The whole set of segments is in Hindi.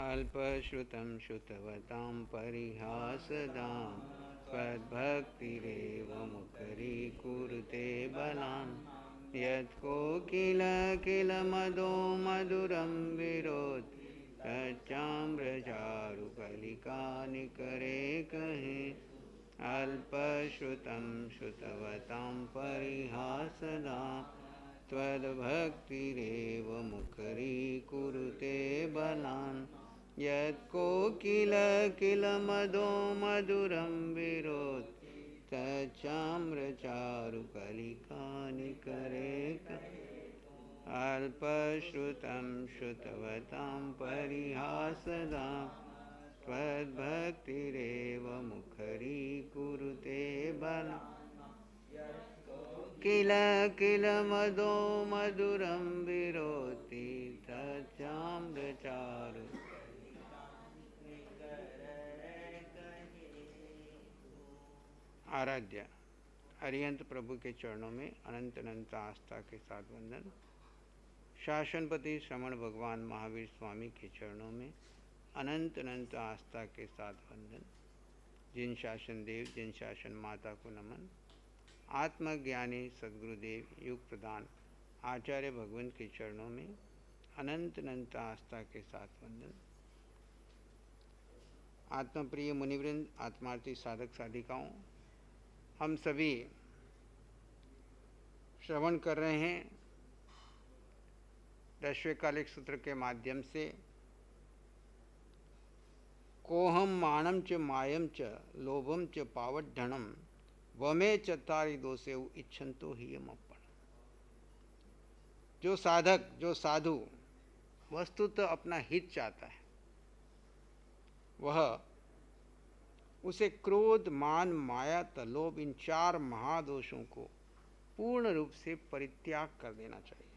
अल्पश्रुतं श्रुतवतां परिहासदां त्वद्भक्तिरेव मुखरीकुरुते बलान् यत्कोकिल मदो मधुरं विरोधि तच्चाम्रचारुकलिका निकरे कहे अल्पश्रुतं श्रुतवतां परिहासदां त्वद्भक्तिरेव मुखरीकुरुते बलान् यत्कोकिल मदो मधुरं विरोधि तच्चाम्रचारुकलिका निकरे अल्पश्रुतं श्रुतवतां परिहासदां त्वद्भक्तिरेव मुखरीकुरुते बलान् किल मदो मधुरं विरोधि तच्चाम्रचारु। आराध्या अरिहंत प्रभु के चरणों में अनंत अनंत आस्था के साथ वंदन। शासनपति श्रमण भगवान महावीर स्वामी के चरणों में अनंत अनंत आस्था के साथ वंदन। जिन शासन देव जिन शासन माता को नमन। आत्मज्ञानी सद्गुरुदेव युग प्रदान आचार्य भगवान के चरणों में अनंत अनंत आस्था के साथ वंदन। आत्मप्रिय मुनिवृंद, आत्मार्थी साधक साधिकाओं, हम सभी श्रवण कर रहे हैं दशवेकालिक सूत्र के माध्यम से कोहम मानम च मायम च लोभम च पावड्ढणम वमे चत्तारि दोषे इच्छन्तो ही यमपण। जो साधक जो साधु वस्तुतः अपना हित चाहता है वह उसे क्रोध मान माया लोभ इन चार महादोषों को पूर्ण रूप से परित्याग कर देना चाहिए,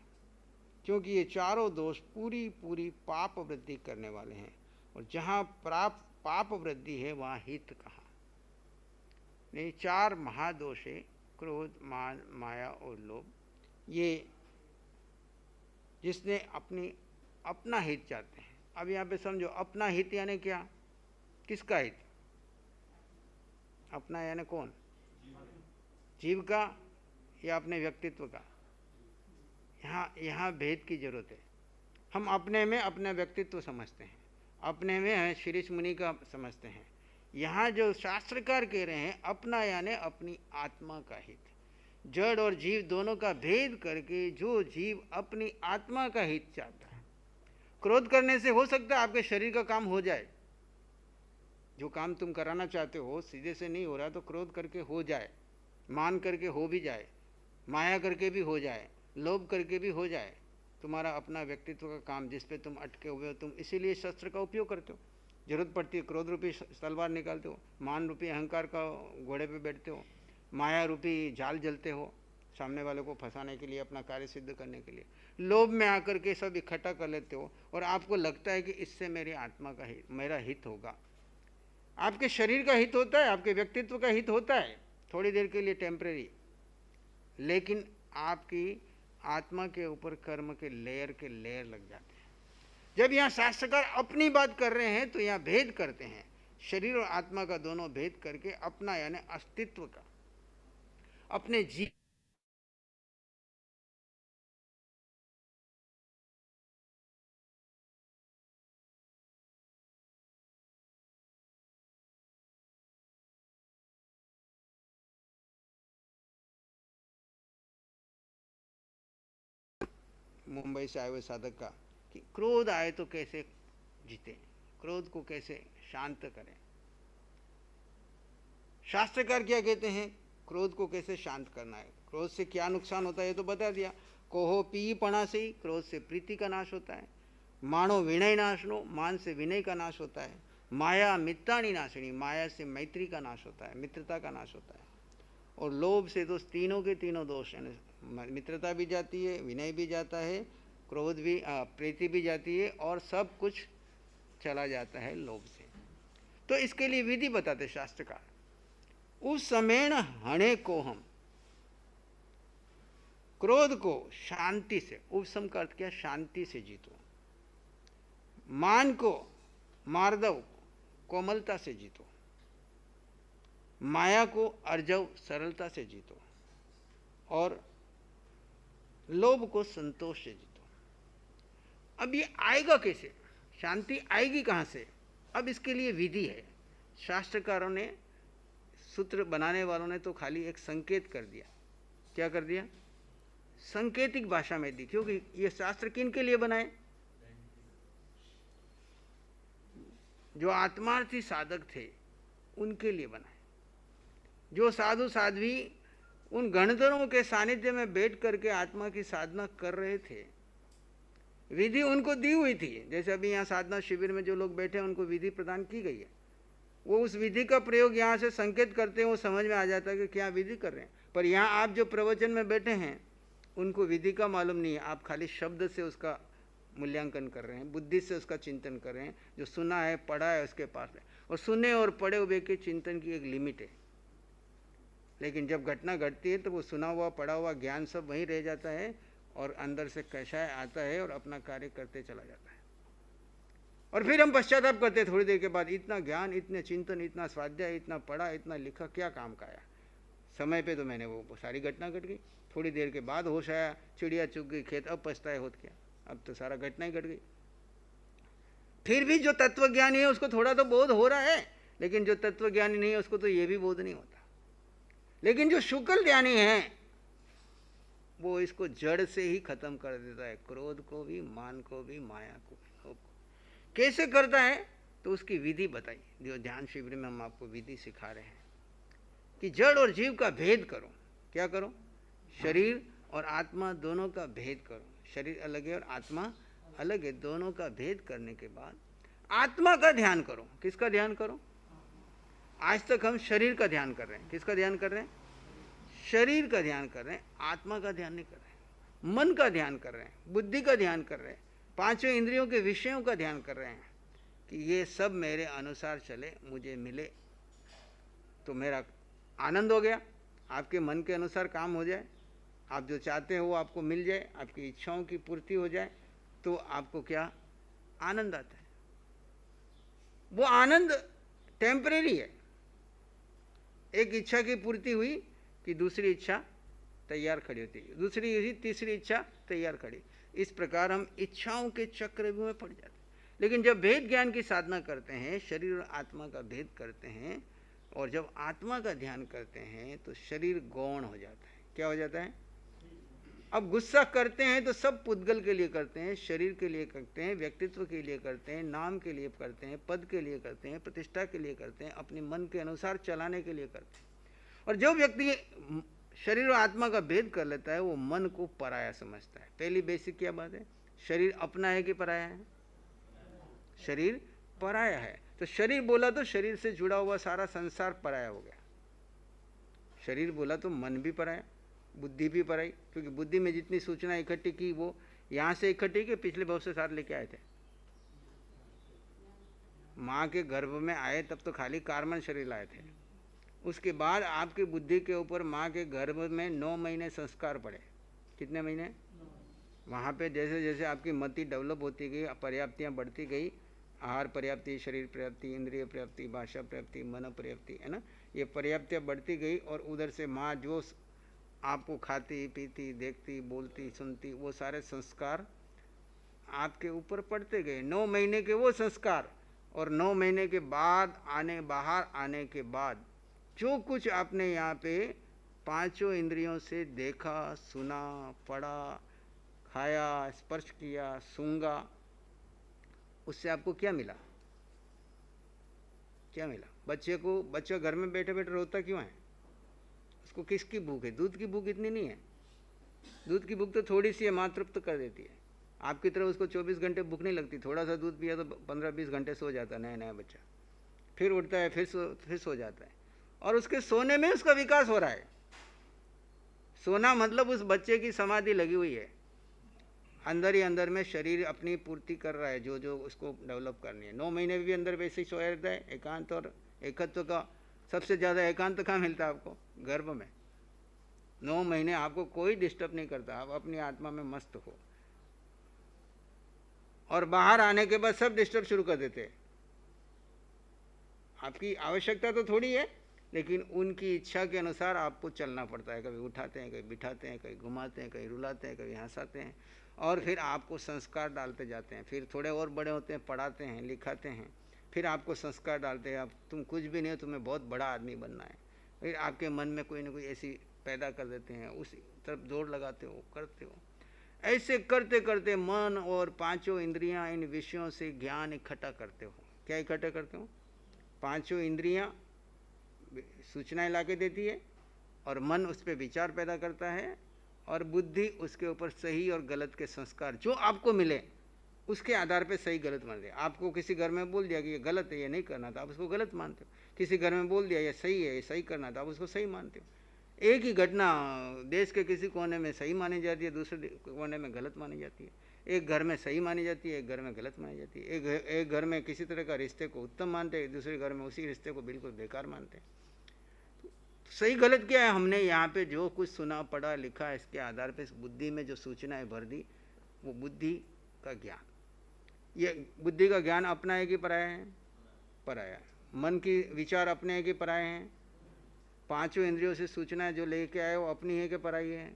क्योंकि ये चारों दोष पूरी पूरी पाप वृद्धि करने वाले हैं और जहाँ पाप वृद्धि है वहाँ हित कहाँ। नहीं, चार महादोष है क्रोध मान माया और लोभ। ये जिसने अपना हित चाहते हैं। अब यहाँ पे समझो, अपना हित यानी क्या, किसका हित? अपना यानी कौन? जीव का या अपने व्यक्तित्व का? यहाँ भेद की जरूरत है। हम अपने में अपना व्यक्तित्व समझते हैं, अपने में शीर्ष मुनि का समझते हैं। यहाँ जो शास्त्रकार कह रहे हैं अपना यानी अपनी आत्मा का हित। जड़ और जीव दोनों का भेद करके जो जीव अपनी आत्मा का हित चाहता है, क्रोध करने से हो सकता है आपके शरीर का काम हो जाए। जो काम तुम कराना चाहते हो सीधे से नहीं हो रहा तो क्रोध करके हो जाए, मान करके हो भी जाए, माया करके भी हो जाए, लोभ करके भी हो जाए। तुम्हारा अपना व्यक्तित्व का काम जिस पे तुम अटके हुए हो, तुम इसीलिए शस्त्र का उपयोग करते हो। जरूरत पड़ती है क्रोध रूपी तलवार निकालते हो, मान रूपी अहंकार का घोड़े पे बैठते हो, माया रूपी जाल जलते हो सामने वाले को फंसाने के लिए, अपना कार्य सिद्ध करने के लिए। लोभ में आकर के सब इकट्ठा कर लेते हो और आपको लगता है कि इससे मेरी आत्मा का हित, मेरा हित होगा। आपके शरीर का हित होता है, आपके व्यक्तित्व का हित होता है थोड़ी देर के लिए, टेम्परेरी, लेकिन आपकी आत्मा के ऊपर कर्म के लेयर लग जाते हैं। जब यहाँ शास्त्रकार अपनी बात कर रहे हैं तो यहाँ भेद करते हैं, शरीर और आत्मा का दोनों भेद करके अपना यानी अस्तित्व का, अपने जीव मुंबई से आए हुए साधक का कि क्रोध आए तो कैसे जीते, क्रोध को कैसे शांत करें। शास्त्रकार क्या कहते हैं, क्रोध को कैसे शांत करना है, क्रोध से क्या नुकसान होता है ये तो बता दिया। कोहो पीपणा से ही क्रोध से प्रीति का नाश होता है। मानो विनय नाशनो, मान से विनय का नाश होता है। माया मित्राणी नाशिनी, माया से मैत्री का नाश होता है, मित्रता का नाश होता है। और लोभ से तो तीनों के तीनों दोष, यानी मित्रता भी जाती है, विनय भी जाता है, क्रोध भी प्रीति भी जाती है और सब कुछ चला जाता है लोभ से। तो इसके लिए विधि बताते शास्त्रकार। उस समय हणे को हम क्रोध को शांति से, उपशम का अर्थ क्या, शांति से जीतो। मान को मार्दव कोमलता से जीतो, माया को अर्जव सरलता से जीतो, और लोभ को संतोष से जीतो। अब ये आएगा कैसे? शांति आएगी कहाँ से? अब इसके लिए विधि है। शास्त्रकारों ने, सूत्र बनाने वालों ने तो खाली एक संकेत कर दिया। क्या कर दिया? संकेतिक भाषा में दी, क्योंकि ये शास्त्र किन के लिए बनाए? जो आत्मार्थी साधक थे उनके लिए बनाए। जो साधु साध्वी उन गणधरों के सानिध्य में बैठ करके आत्मा की साधना कर रहे थे, विधि उनको दी हुई थी। जैसे अभी यहाँ साधना शिविर में जो लोग बैठे हैं उनको विधि प्रदान की गई है, वो उस विधि का प्रयोग यहाँ से संकेत करते हैं, वो समझ में आ जाता है कि क्या विधि कर रहे हैं। पर यहाँ आप जो प्रवचन में बैठे हैं उनको विधि का मालूम नहीं है, आप खाली शब्द से उसका मूल्यांकन कर रहे हैं, बुद्धि से उसका चिंतन कर रहे हैं। जो सुना है पढ़ा है उसके पास है, और सुने और पढ़े हुए के चिंतन की एक लिमिट है। लेकिन जब घटना घटती है तो वो सुना हुआ पढ़ा हुआ ज्ञान सब वहीं रह जाता है, और अंदर से कषाय आता है और अपना कार्य करते चला जाता है। और फिर हम पश्चाताप करते हैं थोड़ी देर के बाद, इतना ज्ञान, इतने चिंतन, इतना स्वाध्याय, इतना पढ़ा, इतना लिखा, क्या काम का आया? समय पे तो मैंने वो सारी घटना घट गई, थोड़ी देर के बाद होश आया, चिड़िया चुग गई खेत, अब पछताए होत क्या, अब तो सारा घटना ही घट गई। फिर भी जो तत्वज्ञानी है उसको थोड़ा तो बोध हो रहा है, लेकिन जो तत्वज्ञानी नहीं है उसको तो ये भी बोध नहीं होता। लेकिन जो शुक्ल ज्ञानी है वो इसको जड़ से ही खत्म कर देता है, क्रोध को भी, मान को भी, माया को भी, लोभ को। कैसे करता है? तो उसकी विधि बताई। जो ध्यान शिविर में हम आपको विधि सिखा रहे हैं कि जड़ और जीव का भेद करो। क्या करो? शरीर और आत्मा दोनों का भेद करो। शरीर अलग है और आत्मा अलग है, दोनों का भेद करने के बाद आत्मा का ध्यान करो। किसका ध्यान करो? आज तक हम शरीर का ध्यान कर रहे हैं। किसका ध्यान कर रहे हैं? शरीर का ध्यान कर रहे हैं, आत्मा का ध्यान नहीं कर रहे हैं। मन का ध्यान कर रहे हैं, बुद्धि का ध्यान कर रहे हैं, पांचों इंद्रियों के विषयों का ध्यान कर रहे हैं कि ये सब मेरे अनुसार चले, मुझे मिले तो मेरा आनंद हो गया। आपके मन के अनुसार काम हो जाए, आप जो चाहते हो वो आपको मिल जाए, आपकी इच्छाओं की पूर्ति हो जाए, तो आपको क्या आनंद आता है। वो आनंद टेम्परेरी है। एक इच्छा की पूर्ति हुई कि दूसरी इच्छा तैयार खड़ी होती है, दूसरी हुई, तीसरी इच्छा तैयार खड़ी। इस प्रकार हम इच्छाओं के चक्रव्यूह में पड़ जाते हैं। लेकिन जब भेद ज्ञान की साधना करते हैं, शरीर और आत्मा का भेद करते हैं, और जब आत्मा का ध्यान करते हैं तो शरीर गौण हो जाता है। क्या हो जाता है? अब गुस्सा करते हैं तो सब पुद्गल के लिए करते हैं, शरीर के लिए करते हैं, व्यक्तित्व के लिए करते हैं, नाम के लिए करते हैं, पद के लिए करते हैं, प्रतिष्ठा के लिए करते हैं, अपने मन के अनुसार चलाने के लिए करते हैं। और जो व्यक्ति शरीर और आत्मा का भेद कर लेता है वो मन को पराया समझता है। पहली बेसिक क्या बात है? शरीर अपना है कि पराया है? शरीर पराया है। तो शरीर बोला तो शरीर से जुड़ा हुआ सारा संसार पराया हो गया। शरीर बोला तो मन भी पराया, बुद्धि भी पराई, क्योंकि बुद्धि में जितनी सूचना इकट्ठी की वो यहाँ से इकट्ठी की, पिछले बहुत से साथ लेके आए थे। माँ के गर्भ में आए तब तो खाली कार्बन शरीर लाए थे। उसके बाद आपकी बुद्धि के ऊपर माँ के गर्भ में 9 महीने संस्कार पड़े। कितने महीने? वहाँ पे जैसे जैसे आपकी मति डेवलप होती गई, पर्याप्तियाँ बढ़ती गई, आहार पर्याप्ति, शरीर पर्याप्ति, इंद्रिय पर्याप्ति, भाषा पर्याप्ति, मन पर्याप्ति, है ना, ये पर्याप्तियाँ बढ़ती गई। और उधर से माँ जो आपको खाती पीती देखती बोलती सुनती, वो सारे संस्कार आपके ऊपर पड़ते गए। 9 महीने के वो संस्कार, और 9 महीने के बाद बाहर आने के बाद जो कुछ आपने यहाँ पे पांचों इंद्रियों से देखा, सुना, पढ़ा, खाया, स्पर्श किया, सूंघा, उससे आपको क्या मिला? क्या मिला? बच्चा घर में बैठे बैठे रोता क्यों है? उसको किसकी भूख है? दूध की भूख इतनी नहीं है। दूध की भूख तो थोड़ी सी है, माँ तृप्त कर देती है। आपकी तरह उसको 24 घंटे भूख नहीं लगती। थोड़ा सा दूध पिया तो 15-20 घंटे सो जाता है नया बच्चा, फिर उठता है, फिर सो जाता है। और उसके सोने में उसका विकास हो रहा है। सोना मतलब उस बच्चे की समाधि लगी हुई है, अंदर ही अंदर में शरीर अपनी पूर्ति कर रहा है जो जो उसको डेवलप करनी है। 9 महीने भी अंदर वैसे ही सोया रहता है। एकांत और एकत्व का सबसे ज़्यादा एकांत कहाँ मिलता है आपको? गर्भ में। 9 महीने आपको कोई डिस्टर्ब नहीं करता, आप अपनी आत्मा में मस्त हो। और बाहर आने के बाद सब डिस्टर्ब शुरू कर देते हैं। आपकी आवश्यकता तो थोड़ी है, लेकिन उनकी इच्छा के अनुसार आपको चलना पड़ता है। कभी उठाते हैं, कभी बिठाते हैं, कभी घुमाते हैं, कभी रुलाते हैं, कभी हंसाते हैं, और फिर आपको संस्कार डालते जाते हैं। फिर थोड़े और बड़े होते हैं, पढ़ाते हैं, लिखाते हैं, फिर आपको संस्कार डालते हैं, अब तुम कुछ भी नहीं हो, तुम्हें बहुत बड़ा आदमी बनना है। फिर आपके मन में कोई ना कोई ऐसी पैदा कर देते हैं, उस तरफ जोर लगाते हो, करते हो। ऐसे करते करते मन और पांचों इंद्रियां इन विषयों से ज्ञान इकट्ठा करते हो। क्या इकट्ठा करते हो? पांचों इंद्रियां सूचनाएं लाके देती है, और मन उस पर विचार पैदा करता है, और बुद्धि उसके ऊपर सही और गलत के संस्कार जो आपको मिले उसके आधार पे सही गलत मान दिया। आपको किसी घर में बोल दिया कि ये गलत है, ये नहीं करना था, आप उसको गलत मानते हो। किसी घर में बोल दिया ये सही है, ये सही करना था, आप उसको सही मानते हो। एक ही घटना देश के किसी कोने में सही मानी जाती है, दूसरे कोने में गलत मानी जाती है। एक घर में सही मानी जाती है, एक घर में गलत मानी जाती है। एक घर में किसी तरह का रिश्ते को उत्तम मानते हैं, दूसरे घर में उसी रिश्ते को बिल्कुल बेकार मानते हैं। सही गलत क्या है? हमने यहाँ पे जो कुछ सुना, पढ़ा, लिखा, इसके आधार पे इस बुद्धि में जो सूचनाएं भर दी, वो बुद्धि का ज्ञान। ये बुद्धि का ज्ञान अपना है कि पराया है? पराया है। मन की विचार अपने है कि पराये हैं? पांचों इंद्रियों से सूचनाएं जो लेके आए वो अपनी है कि पराई है?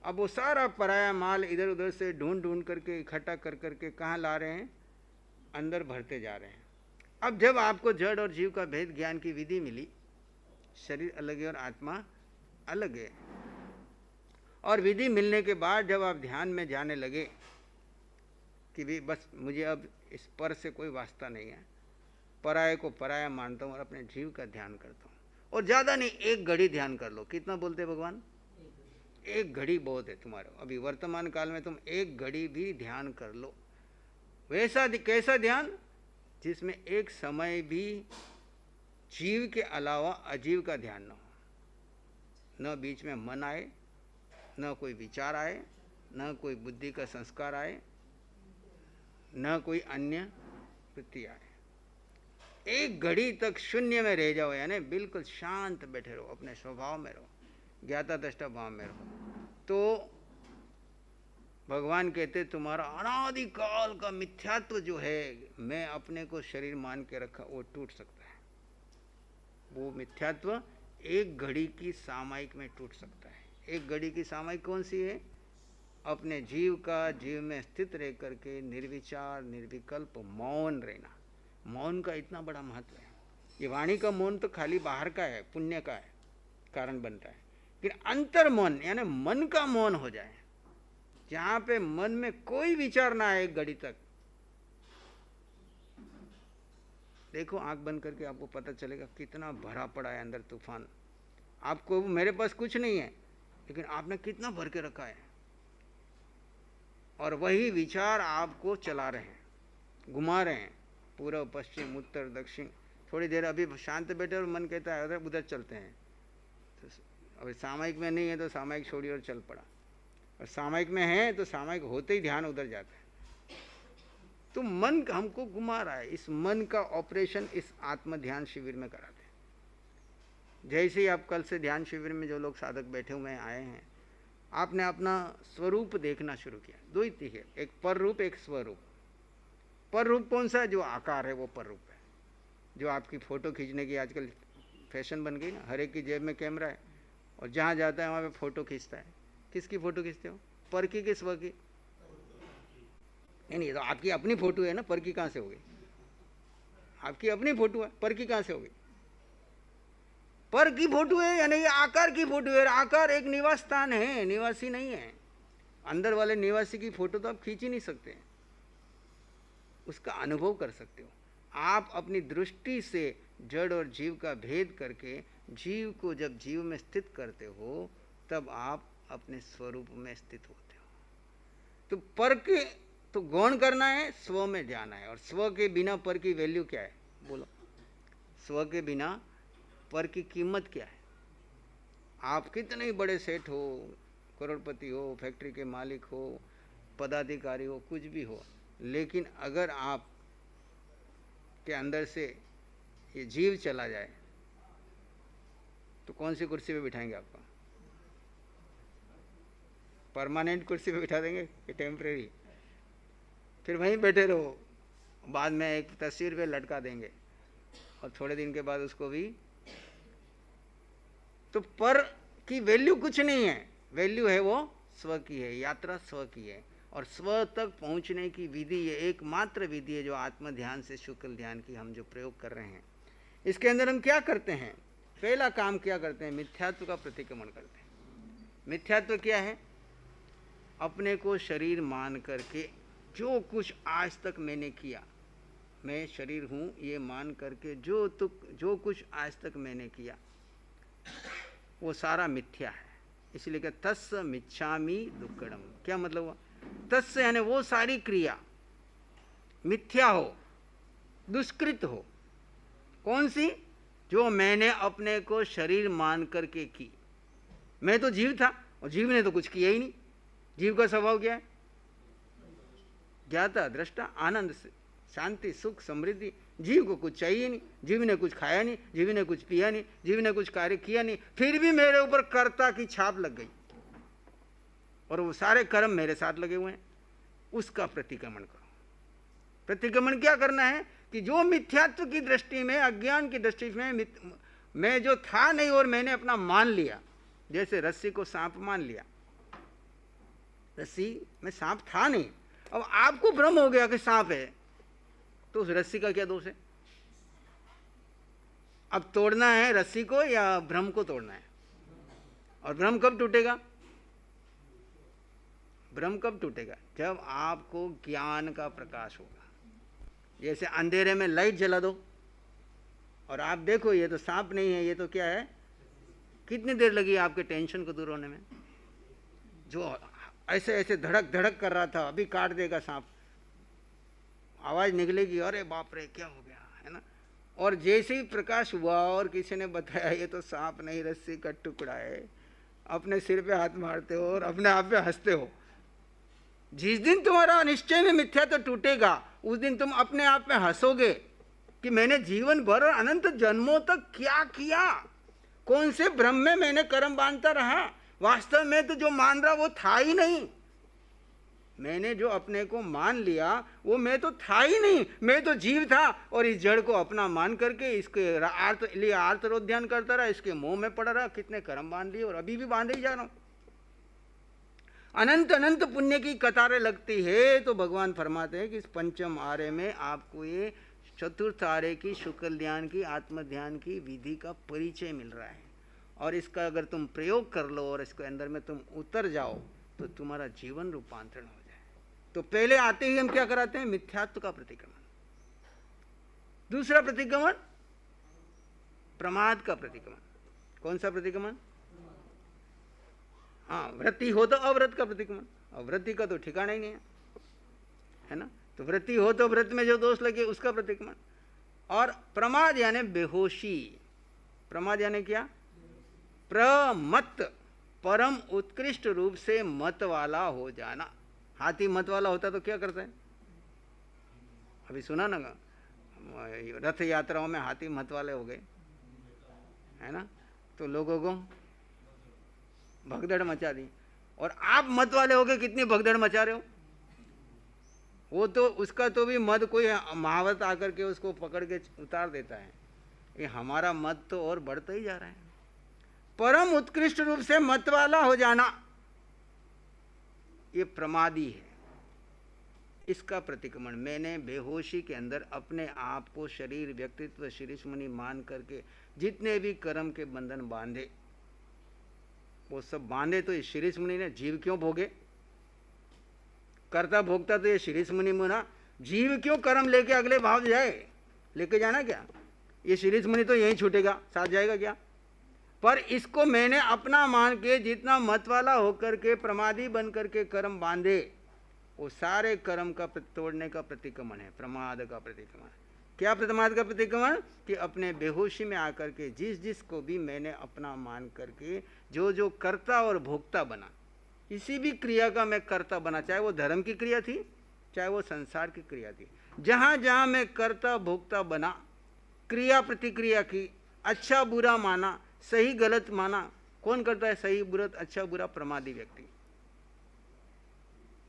अब वो सारा पराया माल इधर उधर से ढूंढ ढूंढ करके इकट्ठा कर करके कहाँ ला रहे हैं? अंदर भरते जा रहे हैं। अब जब आपको जड़ और जीव का भेद ज्ञान की विधि मिली, शरीर अलग है और आत्मा अलग है, और विधि मिलने के बाद जब आप ध्यान में जाने लगे कि भी बस मुझे अब इस पर से कोई वास्ता नहीं है, पराये को पराया मानता हूँ और अपने जीव का ध्यान करता हूँ, और ज़्यादा नहीं, एक घड़ी ध्यान कर लो। कितना बोलते भगवान? एक घड़ी बहुत है तुम्हारे। अभी वर्तमान काल में तुम एक घड़ी भी ध्यान कर लो। वैसा कैसा ध्यान? जिसमें एक समय भी जीव के अलावा अजीव का ध्यान न हो, न बीच में मन आए, न कोई विचार आए, न कोई बुद्धि का संस्कार आए, न कोई अन्य वृत्ति आए। एक घड़ी तक शून्य में रह जाओ, यानी बिल्कुल शांत बैठे रहो, अपने स्वभाव में रहो, ज्ञाता दृष्टा भाव में रहो, तो भगवान कहते तुम्हारा अनादिकाल का मिथ्यात्व जो है, मैं अपने को शरीर मान के रखा, वो टूट सकता है। वो मिथ्यात्व एक घड़ी की सामयिक में टूट सकता है। एक घड़ी की सामयिक कौन सी है? अपने जीव का जीव में स्थित रह करके निर्विचार निर्विकल्प मौन रहना। मौन का इतना बड़ा महत्व है। ये वाणी का मौन तो खाली बाहर का है, पुण्य का है, कारण बनता है, लेकिन अंतर मौन यानी मन का मौन हो जाए, जहां पे मन में कोई विचार ना आए एक घड़ी तक। देखो आंख बंद करके आपको पता चलेगा कितना भरा पड़ा है अंदर तूफान। आपको मेरे पास कुछ नहीं है, लेकिन आपने कितना भर के रखा है, और वही विचार आपको चला रहे हैं, घुमा रहे हैं, पूर्व पश्चिम उत्तर दक्षिण। थोड़ी देर अभी शांत बैठे और मन कहता है उधर चलते हैं, तो अभी सामयिक में नहीं है तो सामयिक छोड़ी और चल पड़ा, और सामयिक में है तो सामयिक होते ही ध्यान उधर जाता है। तो मन हमको घुमा रहा है। इस मन का ऑपरेशन इस आत्म ध्यान शिविर में कराते हैं। जैसे ही आप कल से ध्यान शिविर में जो लोग साधक बैठे हुए आए हैं, आपने अपना स्वरूप देखना शुरू किया। दो ही चीज़ है, एक पर रूप, एक स्वरूप। पर रूप कौन सा है? जो आकार है वो पर रूप है। जो आपकी फ़ोटो खींचने की आजकल फैशन बन गई ना, हर एक की जेब में कैमरा है, और जहाँ जाता है वहाँ पे फ़ोटो खींचता है। किसकी फ़ोटो खींचते हो? पर की कि स्व की? नहीं, तो आपकी अपनी फ़ोटो है ना, पर की कहाँ से हो गई? आपकी अपनी फ़ोटो है, पर की कहाँ से हो गई? पर की फोटो है, यानी ये आकार की फोटो है। आकार एक निवास स्थान है, निवासी नहीं है। अंदर वाले निवासी की फोटो तो आप खींच ही नहीं सकते, उसका अनुभव कर सकते हो। आप अपनी दृष्टि से जड़ और जीव का भेद करके जीव को जब जीव में स्थित करते हो, तब आप अपने स्वरूप में स्थित होते हो। तो पर के तो गौण करना है, स्व में जाना है, और स्व के बिना पर की वैल्यू क्या है? बोलो, स्व के बिना पर की कीमत क्या है? आप कितने ही बड़े सेठ हो, करोड़पति हो, फैक्ट्री के मालिक हो, पदाधिकारी हो, कुछ भी हो, लेकिन अगर आप के अंदर से ये जीव चला जाए तो कौन सी कुर्सी पे बिठाएंगे आपको? परमानेंट कुर्सी पे बिठा देंगे कि टेम्परेरी? फिर वहीं बैठे रहो, बाद में एक तस्वीर पे लटका देंगे, और थोड़े दिन के बाद उसको भी। तो पर की वैल्यू कुछ नहीं है, वैल्यू है वो स्व की है, यात्रा स्व की है। और स्व तक पहुंचने की विधि, ये एकमात्र विधि है जो आत्म ध्यान से शुक्ल ध्यान की हम जो प्रयोग कर रहे हैं। इसके अंदर हम क्या करते हैं? पहला काम क्या करते हैं? मिथ्यात्व का प्रतिक्रमण करते हैं। मिथ्यात्व क्या है? अपने को शरीर मान करके जो कुछ आज तक मैंने किया, मैं शरीर हूँ ये मान करके जो कुछ आज तक मैंने किया वो सारा मिथ्या है। इसलिए कि तस्य मिच्छामि दुक्कड़म। क्या मतलब हुआ? तस्य यानी वो सारी क्रिया मिथ्या हो, दुष्कृत हो। कौन सी? जो मैंने अपने को शरीर मान करके की। मैं तो जीव था और जीव ने तो कुछ किया ही नहीं। जीव का स्वभाव क्या है? ज्ञाता, दृष्टा, आनंद से, शांति, सुख, समृद्धि। जीव को कुछ चाहिए नहीं, जीव ने कुछ खाया नहीं, जीव ने कुछ पिया नहीं, जीव ने कुछ कार्य किया नहीं, फिर भी मेरे ऊपर कर्ता की छाप लग गई और वो सारे कर्म मेरे साथ लगे हुए हैं। उसका प्रतिक्रमण करो। प्रतिक्रमण क्या करना है कि जो मिथ्यात्व की दृष्टि में, अज्ञान की दृष्टि में मैं जो था नहीं और मैंने अपना मान लिया। जैसे रस्सी को सांप मान लिया, रस्सी में सांप था नहीं, अब आपको भ्रम हो गया कि सांप है, तो उस रस्सी का क्या दोष है? अब तोड़ना है रस्सी को या भ्रम को तोड़ना है? और भ्रम कब टूटेगा? भ्रम कब टूटेगा? जब आपको ज्ञान का प्रकाश होगा। जैसे अंधेरे में लाइट जला दो और आप देखो ये तो सांप नहीं है, ये तो क्या है? कितनी देर लगी आपके टेंशन को दूर होने में? जो ऐसे ऐसे धड़क धड़क कर रहा था, अभी काट देगा सांप, आवाज निकलेगी, अरे बाप रे क्या हो गया, है ना? और जैसे ही प्रकाश हुआ और किसी ने बताया ये तो सांप नहीं रस्सी का टुकड़ा है, अपने सिर पे हाथ मारते हो और अपने आप पे हंसते हो। जिस दिन तुम्हारा निश्चय में मिथ्या तो टूटेगा, उस दिन तुम अपने आप में हंसोगे कि मैंने जीवन भर और अनंत जन्मों तक क्या किया, कौन से भ्रम में मैंने कर्म बांधता रहा। वास्तव में तो जो मान रहा वो था ही नहीं। मैंने जो अपने को मान लिया वो मैं तो था ही नहीं, मैं तो जीव था और इस जड़ को अपना मान करके इसके लिए आर्तरोध्यान करता रहा, इसके मुंह में पड़ा रहा, कितने कर्म बांध लिए और अभी भी बांधे ही जा रहा हूं। अनंत अनंत पुण्य की कतारें लगती है। तो भगवान फरमाते हैं कि इस पंचम आर्य में आपको ये चतुर्थ आर्य की, शुक्ल ध्यान की, आत्म ध्यान की विधि का परिचय मिल रहा है। और इसका अगर तुम प्रयोग कर लो और इसके अंदर में तुम उतर जाओ तो तुम्हारा जीवन रूपांतरण हो जाए। तो पहले आते ही हम क्या कराते हैं? मिथ्यात्व का प्रतिक्रमण। दूसरा प्रतिक्रमण प्रमाद का प्रतिक्रमण। कौन सा प्रतिक्रमण? हाँ, वृत्ति हो तो अव्रत का प्रतिक्रमण। और वृत्ति का तो ठिकाना ही नहीं है ना? तो वृत्ति हो तो व्रत में जो दोष लगे उसका प्रतिक्रमण। और प्रमाद यानी बेहोशी। प्रमाद यानी क्या? प्रमत्त, परम उत्कृष्ट रूप से मत वाला हो जाना। हाथी मत वाला होता तो क्या करता है? अभी सुना ना, रथ यात्राओं में हाथी मत वाले हो गए, है ना? तो लोगों को भगदड़ मचा दी। और आप मत वाले हो गए, कितनी भगदड़ मचा रहे हो। वो तो उसका तो भी मत कोई महावत आकर के उसको पकड़ के उतार देता है। ये हमारा मत तो और बढ़ता ही जा रहा है। परम उत्कृष्ट रूप से मत वाला हो जाना, ये प्रमादी है। इसका प्रतिक्रमण मैंने बेहोशी के अंदर अपने आप को शरीर, व्यक्तित्व, शीर्ष मुनि मान करके जितने भी कर्म के बंधन बांधे वो सब बांधे। तो ये शीर्ष मुनि ने, जीव क्यों भोगे? कर्ता भोगता तो ये शीर्ष मुनि मुना, जीव क्यों कर्म लेके अगले भाव जाए? लेके जाना क्या? ये शीर्ष मुनि तो यहीं छूटेगा, साथ जाएगा क्या? पर इसको मैंने अपना मान के जितना मत वाला होकर के प्रमादी बन करके कर्म बांधे, वो सारे कर्म का तोड़ने का प्रतिक्रमण है, प्रमाद का प्रतिक्रमण। क्या प्रमाद का प्रतिक्रमण? कि अपने बेहोशी में आकर के जिस को भी मैंने अपना मान करके जो कर्ता और भोक्ता बना, किसी भी क्रिया का मैं कर्ता बना, चाहे वो धर्म की क्रिया थी, चाहे वो संसार की क्रिया थी। जहाँ जहाँ मैं कर्ता भोक्ता बना, क्रिया प्रतिक्रिया की, अच्छा बुरा माना, सही गलत माना। कौन करता है सही बुरा, अच्छा बुरा? प्रमादी व्यक्ति।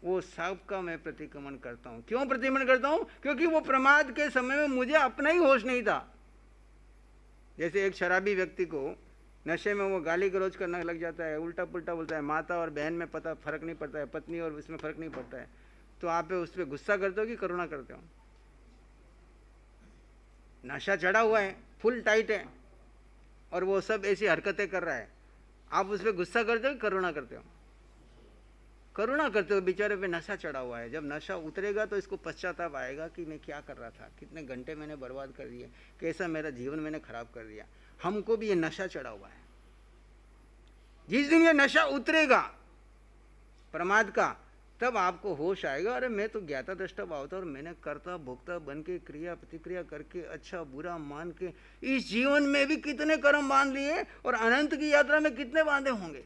वो सब का मैं प्रतिक्रमण करता हूँ। क्यों प्रतिक्रमण करता हूँ? क्योंकि वो प्रमाद के समय में मुझे अपना ही होश नहीं था। जैसे एक शराबी व्यक्ति को नशे में वो गाली गलौज करने लग जाता है, उल्टा पुल्टा बोलता है, माता और बहन में पता फर्क नहीं पड़ता है, पत्नी और उसमें फर्क नहीं पड़ता है, तो आप उस पर गुस्सा करते हो कि करुणा करते हो? नशा चढ़ा हुआ है, फुल टाइट है, और वो सब ऐसी हरकतें कर रहा है, आप उस पर गुस्सा करते हो कि करुणा करते हो? करुणा करते हो, बेचारे पे नशा चढ़ा हुआ है। जब नशा उतरेगा तो इसको पश्चाताप आएगा कि मैं क्या कर रहा था, कितने घंटे मैंने बर्बाद कर दिए, कैसा मेरा जीवन मैंने खराब कर दिया। हमको भी ये नशा चढ़ा हुआ है। जिस दिन ये नशा उतरेगा प्रमाद का, तब आपको होश आएगा, अरे मैं तो ज्ञाता दृष्टा भाव था और मैंने कर्ता भोक्ता बन के क्रिया प्रतिक्रिया करके अच्छा बुरा मान के इस जीवन में भी कितने कर्म बांध लिए और अनंत की यात्रा में कितने बांधे होंगे।